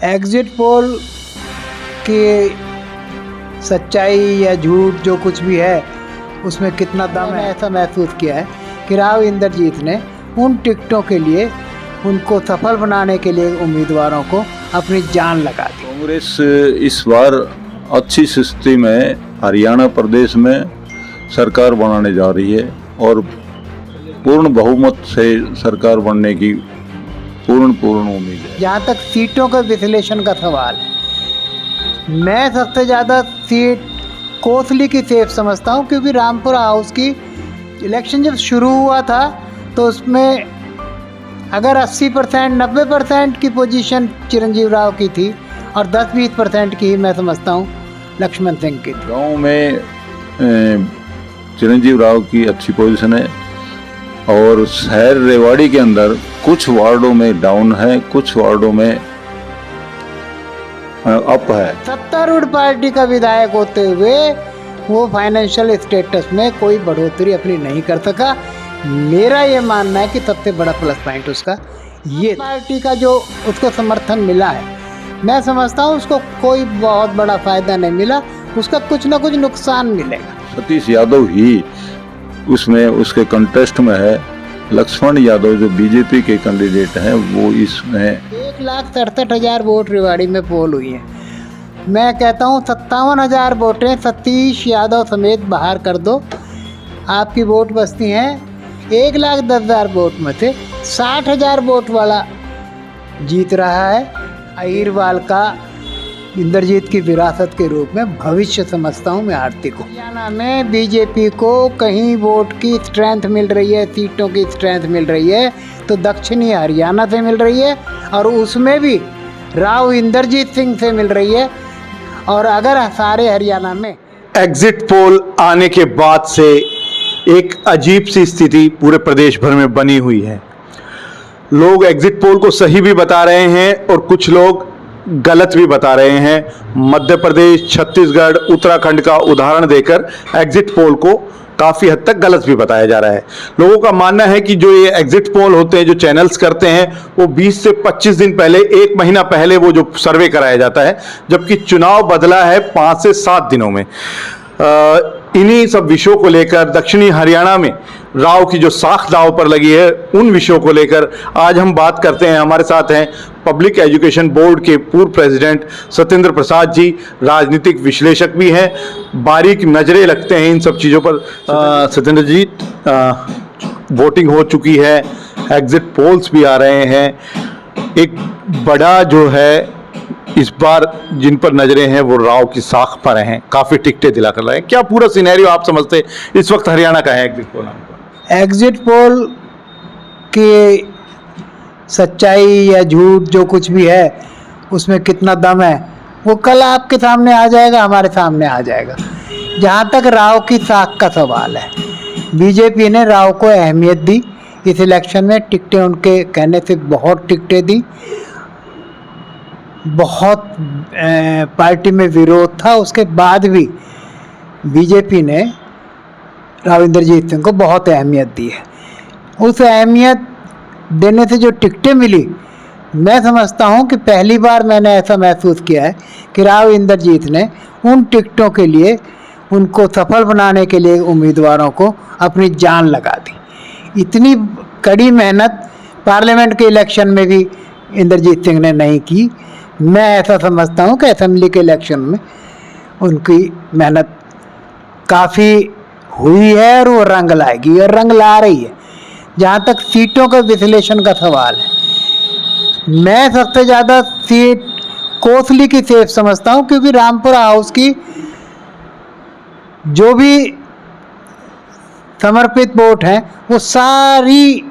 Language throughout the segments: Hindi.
एग्जिट पोल की सच्चाई या झूठ जो कुछ भी है उसमें कितना दम है, ऐसा महसूस किया है कि राव इंद्रजीत ने उन टिकटों के लिए उनको सफल बनाने के लिए उम्मीदवारों को अपनी जान लगा दी। कांग्रेस इस बार अच्छी स्थिति में हरियाणा प्रदेश में सरकार बनाने जा रही है और पूर्ण बहुमत से सरकार बनने की पूर्ण उम्मीद है। जहाँ तक सीटों के विश्लेषण का सवाल है, मैं सबसे ज़्यादा सीट कोसली की सेफ समझता हूँ, क्योंकि रामपुरा हाउस की इलेक्शन जब शुरू हुआ था तो उसमें अगर 80% 90% की पोजीशन चिरंजीव राव की थी और 10-20% की ही मैं समझता हूँ लक्ष्मण सिंह की थी। गाँव में चिरंजीव राव की अच्छी पोजीशन है और शहर रेवाड़ी के अंदर कुछ वार्डों में डाउन है, कुछ वार्डों में अप है। सत्तारूढ़ पार्टी का विधायक होते हुए वो फाइनेंशियल स्टेटस में कोई बढ़ोतरी अपनी नहीं कर सका। मेरा ये मानना है कि सबसे बड़ा प्लस पॉइंट उसका ये पार्टी का जो उसको समर्थन मिला है, मैं समझता हूँ उसको कोई बहुत बड़ा फायदा नहीं मिला, उसका कुछ ना कुछ नुकसान मिलेगा। सतीश यादव ही उसमें उसके कंटेस्ट में है, लक्ष्मण यादव जो बीजेपी के कैंडिडेट हैं वो इसमें 1,67,000 वोट रेवाड़ी में पोल हुई हैं। मैं कहता हूँ 57,000 वोटें सतीश यादव समेत बाहर कर दो, आपकी वोट बचती हैं 1,10,000 वोट में से 60,000 वोट वाला जीत रहा है। अहिरवाल का इंद्रजीत की विरासत के रूप में भविष्य समझता हूँ मैं आरती को। हरियाणा में बीजेपी को कहीं वोट की स्ट्रेंथ मिल रही है, सीटों की स्ट्रेंथ मिल रही है तो दक्षिणी हरियाणा से मिल रही है और उसमें भी राव इंद्रजीत सिंह से मिल रही है। और अगर सारे हरियाणा में एग्जिट पोल आने के बाद से एक अजीब सी स्थिति पूरे प्रदेश भर में बनी हुई है। लोग एग्जिट पोल को सही भी बता रहे हैं और कुछ लोग गलत भी बता रहे हैं। मध्य प्रदेश, छत्तीसगढ़, उत्तराखंड का उदाहरण देकर एग्जिट पोल को काफ़ी हद तक गलत भी बताया जा रहा है। लोगों का मानना है कि जो ये एग्जिट पोल होते हैं, जो चैनल्स करते हैं, वो 20 से 25 दिन पहले, 1 महीना पहले वो जो सर्वे कराया जाता है, जबकि चुनाव बदला है 5 से 7 दिनों में। इन्हीं सब विषयों को लेकर दक्षिणी हरियाणा में राव की जो साख दांव पर लगी है, उन विषयों को लेकर आज हम बात करते हैं। हमारे साथ हैं पब्लिक एजुकेशन बोर्ड के पूर्व प्रेसिडेंट सत्येंद्र प्रसाद जी, राजनीतिक विश्लेषक भी हैं, बारीक नजरें लगते हैं इन सब चीज़ों पर। सत्येंद्र जी, वोटिंग हो चुकी है, एग्जिट पोल्स भी आ रहे हैं, एक बड़ा जो है इस बार जिन पर नजरें हैं वो राव की साख पर हैं, काफ़ी टिकटें दिला कर रहे हैं। क्या पूरा सिनेरियो आप समझते इस वक्त हरियाणा का है एग्जिट पोल? एग्जिट पोल की सच्चाई या झूठ जो कुछ भी है उसमें कितना दम है वो कल आपके सामने आ जाएगा, हमारे सामने आ जाएगा। जहाँ तक राव की साख का सवाल है, बीजेपी ने राव को अहमियत दी इस इलेक्शन में। टिकटें उनके कहने से बहुत टिकटें दी, बहुत पार्टी में विरोध था, उसके बाद भी बीजेपी ने राव इंद्रजीत सिंह को बहुत अहमियत दी है। उस अहमियत देने से जो टिकटें मिली, मैं समझता हूं कि पहली बार मैंने ऐसा महसूस किया है कि राव इंद्रजीत ने उन टिकटों के लिए उनको सफल बनाने के लिए उम्मीदवारों को अपनी जान लगा दी। इतनी कड़ी मेहनत पार्लियामेंट के इलेक्शन में भी इंद्रजीत सिंह ने नहीं की। मैं ऐसा समझता हूं कि असेंबली के इलेक्शन में उनकी मेहनत काफ़ी हुई है और वो रंग लाएगी और रंग ला रही है। जहाँ तक सीटों के विश्लेषण का सवाल है, मैं सबसे ज़्यादा सीट कोसली की सेफ समझता हूँ, क्योंकि रामपुरा हाउस की जो भी समर्पित वोट हैं वो सारी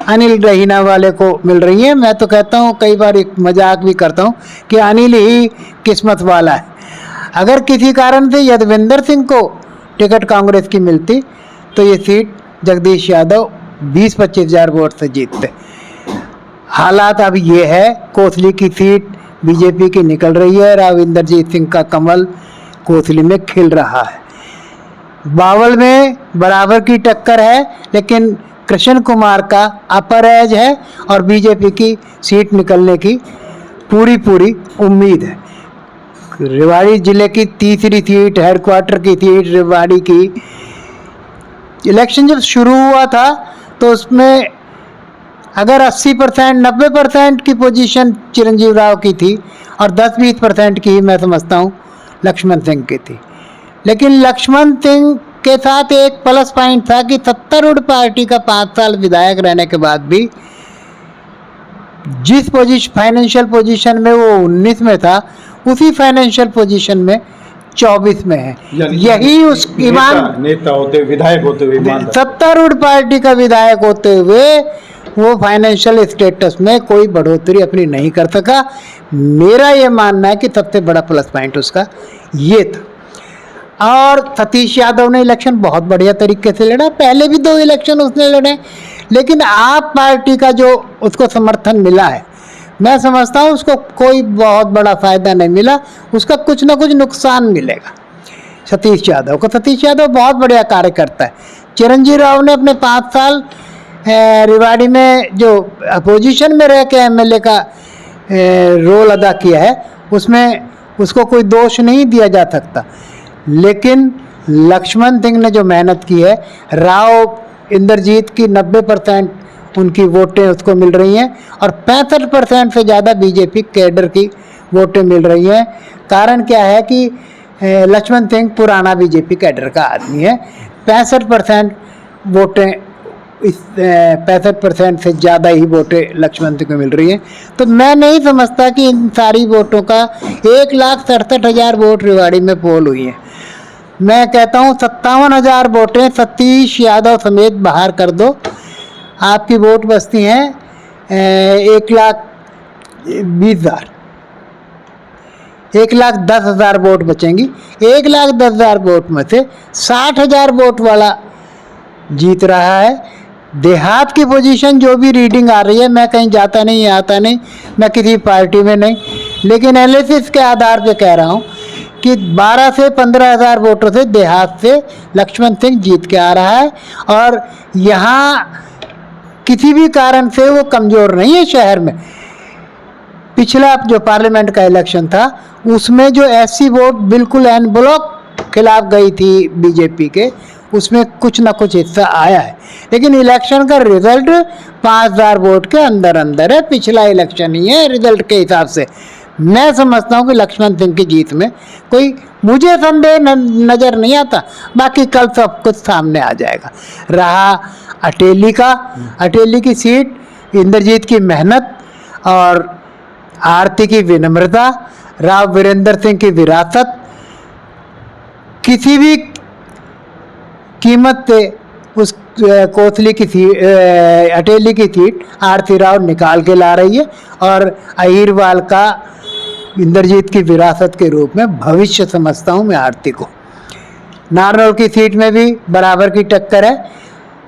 अनिल रहीना वाले को मिल रही है। मैं तो कहता हूँ, कई बार एक मजाक भी करता हूँ कि अनिल ही किस्मत वाला है। अगर किसी कारण से यदविंदर सिंह को टिकट कांग्रेस की मिलती तो ये सीट जगदीश यादव 20-25 हज़ार वोट से जीतते। हालात अब ये है, कोसली की सीट बीजेपी की निकल रही है, राव इंद्रजीत सिंह का कमल कोसली में खिल रहा है। बावल में बराबर की टक्कर है, लेकिन कृष्ण कुमार का अपर एज है और बीजेपी की सीट निकलने की पूरी उम्मीद है। रेवाड़ी जिले की तीसरी सीट, हेडक्वार्टर की सीट रेवाड़ी की, इलेक्शन जब शुरू हुआ था तो उसमें अगर 80% 90% की पोजीशन चिरंजीव राव की थी और 10-20% की ही मैं समझता हूँ लक्ष्मण सिंह की थी। लेकिन लक्ष्मण सिंह के साथ एक प्लस पॉइंट था कि सत्तारूढ़ पार्टी का 5 साल विधायक रहने के बाद भी जिस फाइनेंशियल पोजीशन में वो 19 में था, उसी फाइनेंशियल पोजीशन में 24 में है। यही उस नेता होते, विधायक होते हुए, सत्तारूढ़ पार्टी का विधायक होते हुए वो फाइनेंशियल स्टेटस में कोई बढ़ोतरी अपनी नहीं कर सका। मेरा ये मानना है कि सबसे बड़ा प्लस पॉइंट उसका ये था। और सतीश यादव ने इलेक्शन बहुत बढ़िया तरीके से लड़ा, पहले भी 2 इलेक्शन उसने लड़े, लेकिन आप पार्टी का जो उसको समर्थन मिला है, मैं समझता हूँ उसको कोई बहुत बड़ा फायदा नहीं मिला, उसका कुछ ना कुछ नुकसान मिलेगा सतीश यादव को। सतीश यादव बहुत बढ़िया कार्य करता है। चिरंजीव राव ने अपने 5 साल रेवाड़ी में जो अपोजिशन में रह के एमएलए का रोल अदा किया है, उसमें उसको कोई दोष नहीं दिया जा सकता। लेकिन लक्ष्मण सिंह ने जो मेहनत की है, राव इंद्रजीत की 90% उनकी वोटें उसको मिल रही हैं और 65% से ज़्यादा बीजेपी कैडर की वोटें मिल रही हैं। कारण क्या है कि लक्ष्मण सिंह पुराना बीजेपी कैडर का आदमी है। 65% वोटें, इस 65% से ज़्यादा ही वोटें लक्ष्मण सिंह को मिल रही हैं। तो मैं नहीं समझता कि इन सारी वोटों का 1,67,000 वोट रेवाड़ी में पोल हुई हैं। मैं कहता हूँ 57,000 वोटें सतीश यादव समेत बाहर कर दो, आपकी वोट बचती हैं 1,20,000, 1,10,000 वोट बचेंगी। 1,10,000 वोट में से 60,000 वोट वाला जीत रहा है। देहात की पोजीशन जो भी रीडिंग आ रही है, मैं कहीं जाता नहीं आता नहीं, मैं किसी पार्टी में नहीं, लेकिन एनालिसिस के आधार पे कह रहा हूँ कि 12 से 15,000 वोटों से देहात से लक्ष्मण सिंह जीत के आ रहा है। और यहाँ किसी भी कारण से वो कमज़ोर नहीं है शहर में। पिछला जो पार्लियामेंट का इलेक्शन था उसमें जो एससी वोट बिल्कुल एन ब्लॉक खिलाफ गई थी बीजेपी के, उसमें कुछ ना कुछ हिस्सा आया है। लेकिन इलेक्शन का रिजल्ट 5,000 वोट के अंदर अंदर है, पिछला इलेक्शन ही है। रिजल्ट के हिसाब से मैं समझता हूँ कि लक्ष्मण सिंह की जीत में कोई मुझे संदेह नज़र नहीं आता। बाकी कल सब कुछ सामने आ जाएगा। रहा अटेली का, अटेली की सीट, इंद्रजीत की मेहनत और आरती की विनम्रता, राव वीरेंद्र सिंह की विरासत, किसी भी कीमत पे उस कोतली की अटेली की सीट आरती राव निकाल के ला रही है। और अहिरवाल का इंद्रजीत की विरासत के रूप में भविष्य समझता हूँ मैं आरती को। नारनौल की सीट में भी बराबर की टक्कर है।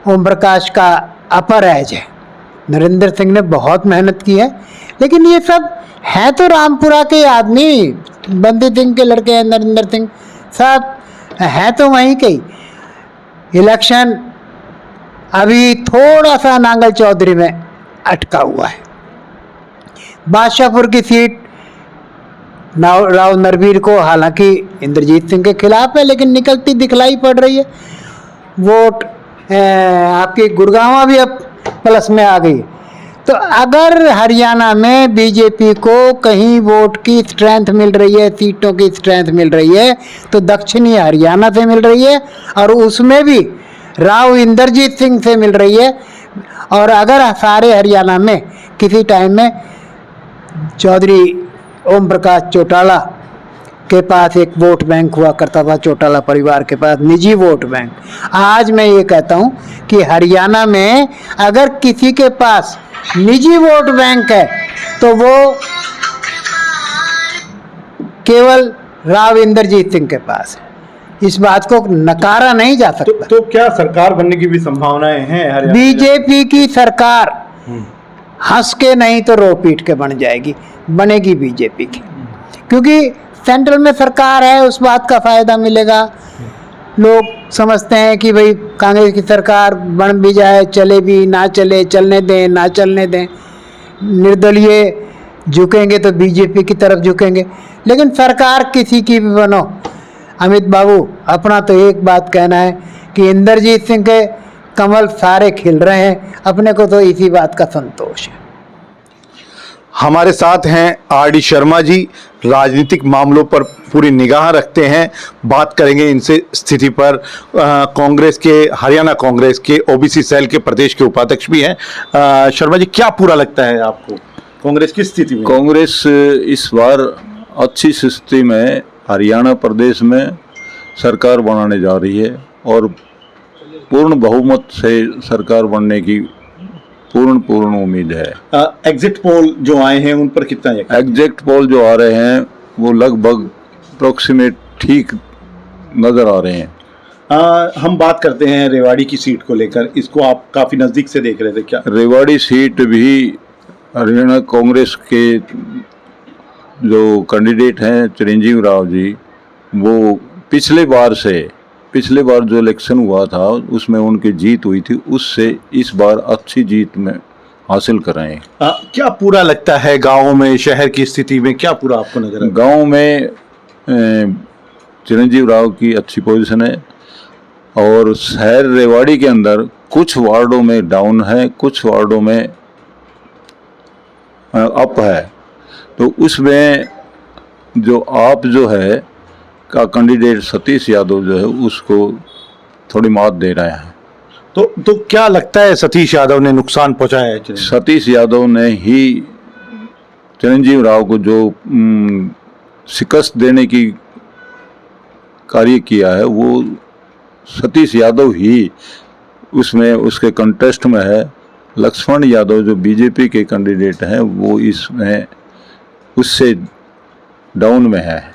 ओम प्रकाश का अपर एज है, नरेंद्र सिंह ने बहुत मेहनत की है। लेकिन ये सब है तो रामपुरा के आदमी, बंदी सिंह के लड़के हैं नरेंद्र सिंह, सब है तो वहीं के ही। इलेक्शन अभी थोड़ा सा नांगल चौधरी में अटका हुआ है। बादशाहपुर की सीट राव नरवीर को हालांकि इंद्रजीत सिंह के खिलाफ है, लेकिन निकलती दिखलाई पड़ रही है। वोट आपकी गुड़गांव भी अब प्लस में आ गई। तो अगर हरियाणा में बीजेपी को कहीं वोट की स्ट्रेंथ मिल रही है, सीटों की स्ट्रेंथ मिल रही है, तो दक्षिणी हरियाणा से मिल रही है और उसमें भी राव इंद्रजीत सिंह से मिल रही है। और अगर सारे हरियाणा में किसी टाइम में चौधरी ओम प्रकाश चौटाला के पास एक वोट बैंक हुआ करता था, चौटाला परिवार के पास निजी वोट बैंक, आज मैं ये कहता हूँ कि हरियाणा में अगर किसी के पास निजी वोट बैंक है तो वो केवल राव इंद्रजीत सिंह के पास है। इस बात को नकारा नहीं जा सकता। तो क्या सरकार बनने की भी संभावनाएं हैं हरियाणा? बीजेपी की सरकार हंस के नहीं तो रो पीट के बन जाएगी, बनेगी बीजेपी की, क्योंकि सेंट्रल में सरकार है, उस बात का फायदा मिलेगा। लोग समझते हैं कि भाई कांग्रेस की सरकार बन भी जाए, चले भी ना चले, चलने दें ना चलने दें, निर्दलीय झुकेंगे तो बीजेपी की तरफ झुकेंगे। लेकिन सरकार किसी की भी बनो, अमित बाबू, अपना तो एक बात कहना है कि इंद्रजीत सिंह के कमल सारे खिल रहे हैं, अपने को तो इसी बात का संतोष है। हमारे साथ हैं आर डी शर्मा जी, राजनीतिक मामलों पर पूरी निगाह रखते हैं। बात करेंगे इनसे स्थिति पर। कांग्रेस के, हरियाणा कांग्रेस के ओबीसी सेल के प्रदेश के उपाध्यक्ष भी हैं। शर्मा जी, क्या पूरा लगता है आपको कांग्रेस की स्थिति में? कांग्रेस इस बार अच्छी स्थिति में हरियाणा प्रदेश में सरकार बनाने जा रही है और पूर्ण बहुमत से सरकार बनने की पूर्ण उम्मीद है। एग्जिट पोल जो आए हैं उन पर कितना यकीन? एग्जैक्ट पोल जो आ रहे हैं वो लगभग अप्रोक्सीमेट ठीक नजर आ रहे हैं। हम बात करते हैं रेवाड़ी की सीट को लेकर, इसको आप काफी नजदीक से देख रहे थे क्या? रेवाड़ी सीट भी हरियाणा कांग्रेस के जो कैंडिडेट हैं चिरंजीव राव जी, वो पिछले बार जो इलेक्शन हुआ था उसमें उनकी जीत हुई थी, उससे इस बार अच्छी जीत में हासिल कर रहे हैं। क्या पूरा लगता है गाँव में, शहर की स्थिति में क्या पूरा आपको नजर? गांव में चिरंजीव राव की अच्छी पोजीशन है और शहर रेवाड़ी के अंदर कुछ वार्डों में डाउन है, कुछ वार्डों में अप है। तो उसमें जो आप जो है का कैंडिडेट सतीश यादव जो है उसको थोड़ी मात दे रहे हैं। तो क्या लगता है सतीश यादव ने नुकसान पहुंचाया है? सतीश यादव ने ही चिरंजीव राव को जो शिकस्त देने की कार्य किया है, वो सतीश यादव ही उसमें उसके कंटेस्ट में है। लक्ष्मण यादव जो बीजेपी के कैंडिडेट हैं वो इसमें उससे डाउन में है।